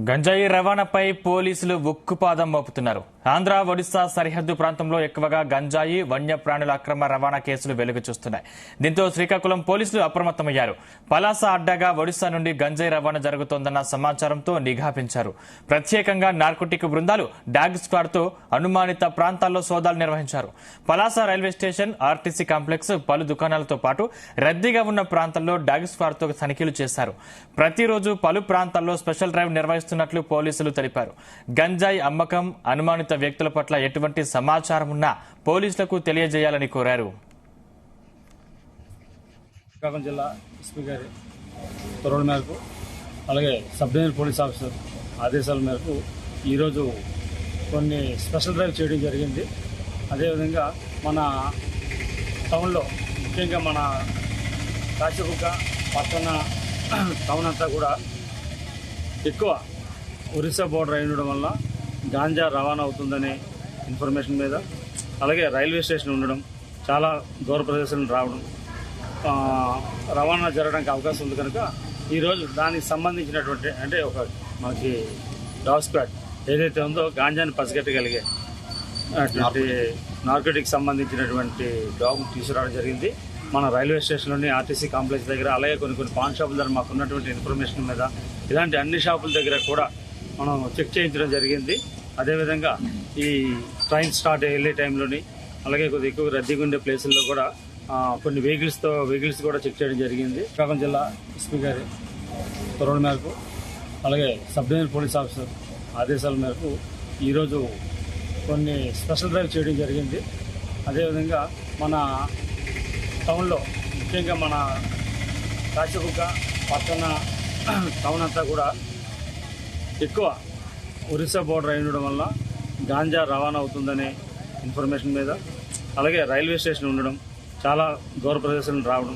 గంజాయి రవాణాపై పోలీసులు ఉక్కుపాదం మోపుతున్నారు. ఆంధ్ర ఒడిశా సరిహద్దు ప్రాంతంలో ఎక్కువగా గంజాయి వన్యప్రాణుల అక్రమ రవాణా కేసులు వెలుగు చూస్తున్నాయి. దీంతో శ్రీకాకుళం పోలీసులు అప్రమత్తమయ్యారు. పలాస అడ్డాగా ఒడిశా నుండి గంజాయి రవాణా జరుగుతోందన్న సమాచారంతో నిఘా పెంచారు. ప్రత్యేకంగా నార్కోటిక్ బృందాలు డాగ్ స్క్వాడ్ తో అనుమానిత ప్రాంతాల్లో సోదాలు నిర్వహించారు. Palasa railway station, RTC complex, పలు దుకాణాలతో పాటు రద్దీగా ఉన్న ప్రాంతాల్లో డాగ్ స్క్వాడ్ తో తనిఖీలు చేశారు. ప్రతిరోజు పలు ప్రాంతాల్లో స్పెషల్ డ్రైవ్ నిర్వహిస్తున్నట్లు పోలీసులు తెలిపారు. గంజాయి అమ్మకం, అనుమానిత వ్యక్తుల పట్ల ఎటువంటి సమాచారం ఉన్నా పోలీసులకు తెలియజేయాలని కోరారు. శ్రీకాకుళం జిల్లా ఎస్పీ గారి ఉత్తర్వుల మేరకు అలాగే సబ్ డివిజనల్ పోలీస్ ఆఫీసర్ ఆదేశాల మేరకు ఈరోజు కొన్ని స్పెషల్ డ్రైవ్ చేయడం జరిగింది. అదేవిధంగా మన టౌన్లో ముఖ్యంగా మన కాచిగుక్క పట్టణ టౌన్ అంతా కూడా ఎక్కువ ఒరిస్సా బోర్డర్ అయి ఉండడం వల్ల గాంజా రవాణా అవుతుందనే ఇన్ఫర్మేషన్ మీద, అలాగే రైల్వే స్టేషన్ ఉండడం, చాలా దూర ప్రదేశాలను రావడం, రవాణా జరగడానికి అవకాశం ఉంది. కనుక ఈరోజు దానికి సంబంధించినటువంటి అంటే ఒక మనకి డాగ్ స్క్వాడ్ ఏదైతే ఉందో గాంజాని పసిగట్టగలిగే అటువంటి నార్కోటిక్ సంబంధించినటువంటి డాగ్ తీసుకురావడం జరిగింది. మన రైల్వే స్టేషన్లోని ఆర్టీసీ కాంప్లెక్స్ దగ్గర, అలాగే కొన్ని పాన్ షాపుల దగ్గర మాకు ఉన్నటువంటి ఇన్ఫర్మేషన్ మీద ఇలాంటి అన్ని షాపుల దగ్గర కూడా మనం చెక్ చేయించడం జరిగింది. అదేవిధంగా ఈ ట్రైన్ స్టార్ట్ వెళ్ళే టైంలోని అలాగే కొద్దిగా ఎక్కువ రద్దీగా ఉండే ప్లేసుల్లో కూడా కొన్ని వెహికల్స్ కూడా చెక్ చేయడం జరిగింది. శ్రీకాకుళం జిల్లా ఎస్పీ గారి ఉత్తర్వుల మేరకు అలాగే సబ్ డివిజనల్ పోలీస్ ఆఫీసర్ ఆదేశాల మేరకు ఈరోజు కొన్ని స్పెషల్ డ్రైవ్ చేయడం జరిగింది. అదేవిధంగా మన టౌన్లో ముఖ్యంగా మన కాచిగుక్క పట్టణ టౌన్ అంతా కూడా ఎక్కువ ఒరిస్సా బోర్డర్ అయి ఉండడం వల్ల గాంజా రవాణా అవుతుందనే ఇన్ఫర్మేషన్ మీద, అలాగే రైల్వే స్టేషన్ ఉండడం, చాలా దూర ప్రదేశాలను రావడం,